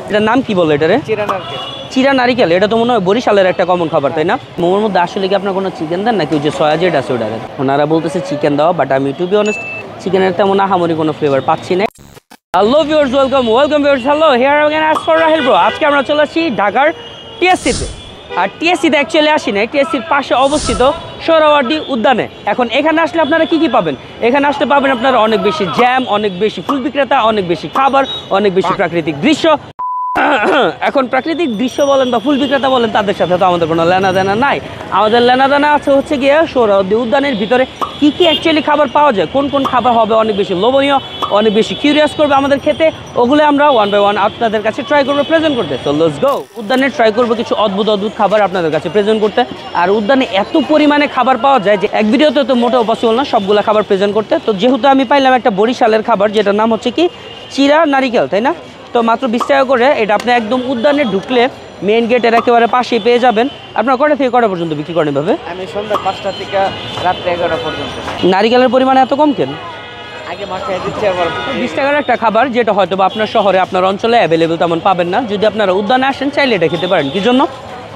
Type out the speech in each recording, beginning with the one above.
এটার নাম কি বলে এটারে? চিরা নারিকেল। এটা তো মনে হয় বরিশালের একটা কমন খাবার, তাই না? মোমোর মধ্যে আসলে কি আপনার কোনো চিকেন দেন নাকি ওই যে সয়া যেটা আছে ওটা দেন? ওনারা বলতেছে চিকেন দেওয়া, বাট আমি টু বি অনেস্ট চিকেনের তেমন আহামরি কোনো ফ্লেভার পাচ্ছি না। Hello viewers, welcome viewers, hello here again as for Rahel bro. আজকে আমরা চলে আসছি ঢাকার টিএসসিতে। আর টিএসসিতে অ্যাকচুয়ালি আসি না, টিএসসির পাশে অবস্থিত সোহরাওয়ার্দী উদ্যানে। এখন এখানে আসলে আপনারা কি পাবেন? এখানে আসলে পাবেন আপনারা অনেক বেশি জ্যাম, অনেক বেশি ফুল বিক্রেতা, অনেক বেশি খাবার, অনেক বেশি প্রাকৃতিক দৃশ্য। এখন প্রাকৃতিক দৃশ্য বলেন বা ফুল বিক্রেতা বলেন, তাদের সাথে তো আমাদের কোনো লেনাদেনা নাই। আমাদের লেনাদেনা আছে হচ্ছে গিয়ে সোহরাওয়ার্দী উদ্যানের ভিতরে কী কী অ্যাকচুয়ালি খাবার পাওয়া যায়, কোন কোন খাবার হবে অনেক বেশি লোভনীয়, অনেক বেশি কিউরিয়াস করবে আমাদের খেতে, ওগুলো আমরা ওয়ান বাই ওয়ান আপনাদের কাছে ট্রাই করবো প্রেজেন্ট করতে। So let's go. উদ্যানে ট্রাই করবো কিছু অদ্ভুত খাবার আপনাদের কাছে প্রেজেন্ট করতে। আর উদ্যানে এত পরিমাণে খাবার পাওয়া যায় যে এক ভিডিওতে তো মোটেও পসিবল না সবগুলো খাবার প্রেজেন্ট করতে। তো যেহেতু আমি পাইলাম একটা বরিশালের খাবার, যেটার নাম হচ্ছে কি চিরা নারিকেল, তাই না? তো মাত্র 20 টাকা করে এটা। আপনি একদম উদ্যানে ঢুকলে মেইন গেটের একেবারে পাশেই পেয়ে যাবেন। আপনার কটা থেকে কটা পর্যন্ত বিক্রি করেন এভাবে? আমি সন্ধ্যা 5টা থেকে রাত্রে 11টা পর্যন্ত। নারিকেলের পরিমাণ এত কম কেন? আগে মাখায় দিচ্ছি, আবার 20 টাকার একটা খাবার, যেটা হয়তো বা আপনার শহরে আপনার অঞ্চলে অ্যাভেলেবেল তেমন পাবেন না। যদি আপনারা উদ্যানে আসেন চাইলে এটা খেতে পারেন। কি জন্য?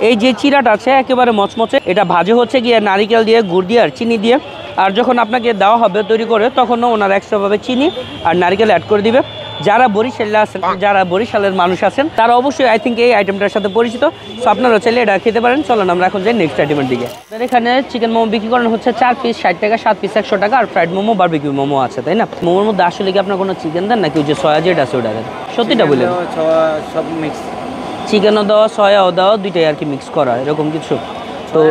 এই যে চিরাটা আছে একেবারে মচমচে, এটা ভাজে হচ্ছে গিয়ে নারিকেল দিয়ে, গুড় দিয়ে আর চিনি দিয়ে। আর যখন আপনাকে দেওয়া হবে তৈরি করে, তখনও ওনারা এক্সট্রাভাবে চিনি আর নারিকেল অ্যাড করে দিবে। যারা বরিশালে আছেন, যারা বরিশালের মানুষ আছেন, তারা অবশ্যই আই থিঙ্ক এই আইটেমটার সাথে পরিচিত। সো আপনারা চাইলে এটা খেতে পারেন। চলেন আমরা এখন যাই নেক্সট আইটেমের দিকে। এখানে চিকেন মোমো বিক্রি করানো হচ্ছে 4 পিস 60 টাকা, 7 পিস 100 টাকা, আর ফ্রাইড মোমো, বারবিকিউ মোমো আছে, তাই না? মোমোর মধ্যে আসলে কি আপনার কোনো চিকেন দেন নাকি ওই যে সয়া যেটা আছে ওটা দেন? সত্যিটা বললেন? সব মিক্স, চিকেনও দেওয়া, সয়াও দেওয়া, দুইটাই আর কি মিক্স করা, এরকম কিছু। তো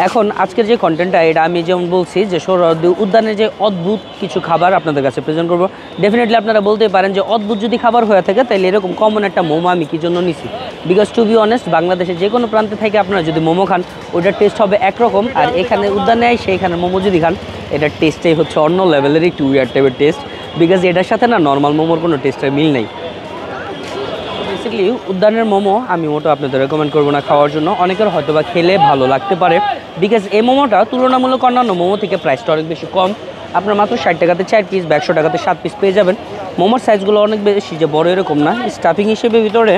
এখন আজকের যে কন্টেন্টটা, এটা আমি যেমন বলছি যে সোহরাওয়ার্দী উদ্যানের যে অদ্ভুত কিছু খাবার আপনাদের কাছে প্রেজেন্ট করবো। ডেফিনেটলি আপনারা বলতে পারেন যে অদ্ভুত যদি খাবার হয়ে থাকে তাহলে এরকম কমন একটা মোমো আমি কি জন্য নিছি। বিকজ টু বি অনেস্ট, বাংলাদেশের যে কোনো প্রান্তে থেকে আপনারা যদি মোমো খান, ওইটার টেস্ট হবে একরকম। আর এখানে উদ্যানে সেইখানে মোমো যদি খান, এটার টেস্টটাই হচ্ছে অন্য লেভেলের, একটু উইয়ার্ড টাইপের টেস্ট। বিকজ এটার সাথে না নর্মাল মোমোর কোনো টেস্টের মিল নেই। বেসিক্যালি উদ্যানের মোমো আমি মোটো আপনাদের রেকমেন্ড করবো না খাওয়ার জন্য। অনেকের হয়তো বা খেলে ভালো লাগতে পারে, বিকজ এই মোমোটা তুলনামূলক অন্যান্য মোমো থেকে প্রাইসটা অনেক বেশি কম। আপনার মাত্র 60 টাকাতে 4 পিস বা 100 টাকাতে 7 পিস পেয়ে যাবেন। মোমোর সাইজগুলো অনেক বেশি, যে বড় এরকম না। স্টাফিং হিসেবে ভিতরে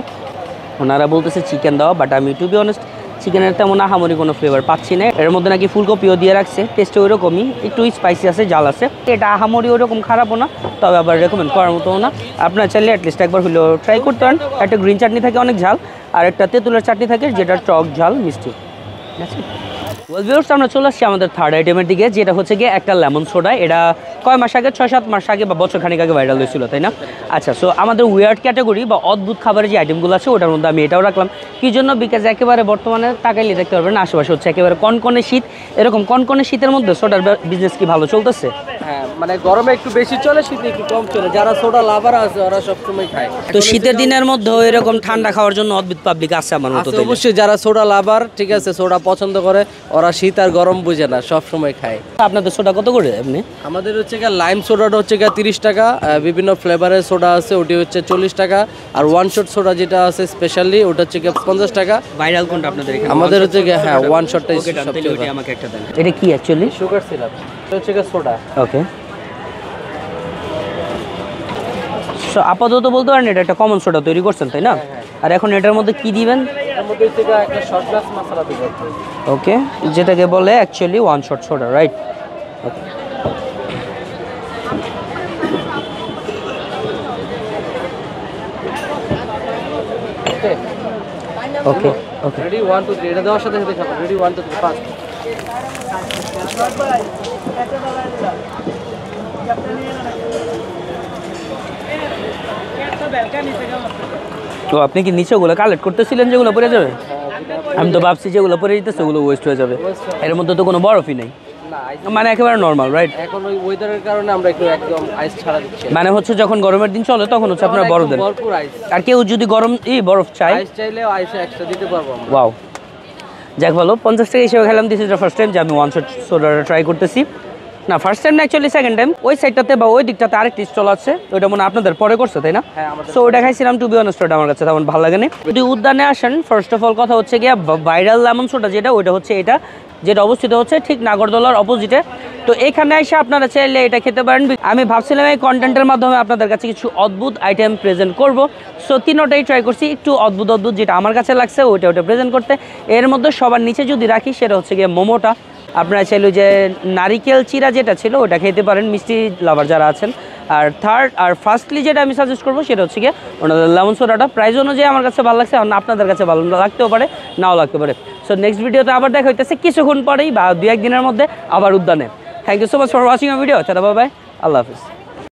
ওনারা বলতেছে চিকেন দেওয়া, বাট আমি টু বি অনেস্ট চিকেনের তেমন আহামরি কোনো ফ্লেভার পাচ্ছি না। এর মধ্যে নাকি ফুলকপিও দিয়ে রাখছে, টেস্টে ওই রকমই, একটু স্পাইসি আছে, জাল আছে। এটা আহামরি ওইরকম খারাপও না, তবে আবার রেকমেন্ড করার মতো না। আপনার চাইলে অ্যাটলিস্ট একবার হলেও ট্রাই করতে পারেন। একটা গ্রিন চাটনি থাকে অনেক ঝাল, আর একটা তেঁতুলের চাটনি থাকে যেটা টক ঝাল মিষ্টি। ঠিক আছে, ওয়েল ভিউয়ার্স, আমরা চলে আসছি আমাদের থার্ড আইটেমের দিকে, যেটা হচ্ছে গিয়ে একটা লেমন সোডা। এটা কয় মাস আগে, 6-7 মাস আগে বা বছর খানিক আগে ভাইরাল হয়েছিল, তাই না? আচ্ছা, সো আমাদের উইয়ার্ড ক্যাটাগরি বা অদ্ভুত খাবারের যে আইটেমগুলো আছে ওটার মধ্যে আমি এটাও রাখলাম। কি জন্য? বিকজ একেবারে বর্তমানে তাকাইলে দেখতে পারবেন আশেপাশে হচ্ছে একেবারে কনকনে শীত। এরকম কনকনে শীতের মধ্যে সোডার বিজনেস কি ভালো চলতেছে? হ্যাঁ, মানে গরমে একটু বেশি চলে, শীতে একটু কম চলে। যারা সোডা লাভার আছে ওরা সবসময় খায়। তো শীতের দিনের মধ্যেও এরকম ঠান্ডা খাওয়ার জন্য অদ্ভুত পাবলিক আছে আমার মতো। অবশ্যই যারা সোডা লাভার, ঠিক আছে, সোডা পছন্দ করে, ওরা শীত আর গরম বুঝে না, সব সময় খায়। আপনাদের সোডা কত করে এমনি? আমাদের হচ্ছে গিয়ে লাইম সোডাটা হচ্ছে গিয়ে 30 টাকা, বিভিন্ন ফ্লেভারের সোডা আছে, ওটি হচ্ছে 40 টাকা। আর ওয়ান শট সোডা যেটা আছে স্পেশালি, ওটা হচ্ছে গিয়ে 50 টাকা। ভাইরাল কোনটা আপনাদের এখানে? আমাদের হচ্ছে গিয়ে হ্যাঁ ওয়ান শটটাই সবচেয়ে। আমাকে একটা দেন। এটা কি অ্যাকচুয়ালি? সুগার সিরাপ, এটা হচ্ছে গিয়ে সোডা। ওকে, সো আপাতত বলতে পারেন এটা একটা কমন সোডা তৈরি করছেন, তাই না? আর এখন এটার মধ্যে কি দিবেন? এর মধ্যে হচ্ছে গিয়ে একটা শর্ট গ্লাস মশলা দিবেন। ওকে, যেটাকে বলে actually one shot soda, right? Okay, okay okay, ready 1 2 3, এটা দেওয়ার সাথে সাথে খাবেন। Ready 1 2 3 fast. তো আপনি কি নিচে ওগুলো কালেক্ট করতেছিলেন যেগুলো পড়ে যাবে? আমি তো ভাবছি যেগুলো পড়ে যেতেছে ওগুলো ওয়েস্ট হয়ে যাবে। এর মধ্যে তো কোনো বরফই নেই, মানে একেবারে নর্মাল, রাইট? এখন ওই ওয়েদারের কারণে আমরা একটু একদম আইস ছাড়া দিচ্ছি। মানে হচ্ছে যখন গরমের দিন চলে তখন হচ্ছে আপনার বরফ দেন। ভরপুর আইস। আর কেউ যদি গরম বরফ চাই, আইস চাইলেও আইস এক্সট্রা দিতে পারবো আমরা। ওয়াও, যাক ভালো। 50 টাকা হিসেবে খেলাম। This is the first time যে আমি ওয়ান শট সোডাটা ট্রাই করতেছি। না ফার্স্ট টাইম না, অ্যাকচুয়ালি সেকেন্ড টাইম। ওই সাইডটাতে বা ওই দিকটাতে আরেকটি স্টল আছে, ওইটা মনে হয় আপনাদের পরে করছে তাই না? সো ওইটা খাইছিলাম, টু বি অনেস্ট ওটা আমার কাছে তেমন ভালো লাগেনি। যদি উদ্যানে আসেন, ফার্স্ট অফ অল কথা হচ্ছে গিয়া ভাইরাল লেমন সোডা যেটা, ওইটা হচ্ছে এটা, যেটা অবস্থিত হচ্ছে ঠিক নাগরদোলার অপোজিটে। তো এখানে এসে আপনারা চাইলে এটা খেতে পারেন। আমি ভাবছিলাম এই কন্টেন্টের মাধ্যমে আপনাদের কাছে কিছু অদ্ভুত আইটেম প্রেজেন্ট করব। সো তিনোটাই ট্রাই করছি, একটু অদ্ভুত যেটা আমার কাছে লাগছে ওইটা প্রেজেন্ট করতে। এর মধ্যে সবার নিচে যদি রাখি সেটা হচ্ছে গিয়ে মোমোটা। আপনারা চাইলে যে নারিকেল চিরা যেটা ছিল ওটা খেতে পারেন, মিষ্টি লাভার যারা আছেন। আর থার্ড আর ফার্স্টলি যেটা আমি সাজেস্ট করবো সেটা হচ্ছে গিয়ে ওনাদের লেমন সোডাটা। প্রাইস অনুযায়ী আমার কাছে ভালো লাগছে, আপনাদের কাছে ভালো লাগতেও পারে, নাও লাগতে পারে। সো নেক্সট ভিডিওতে আবার দেখা হইতেছে কিছুক্ষণ পরেই বা 2-1 দিনের মধ্যে আবার উদ্যানে। Thank you so much for watching a video. Bye bye, আল্লাহ হাফিজ।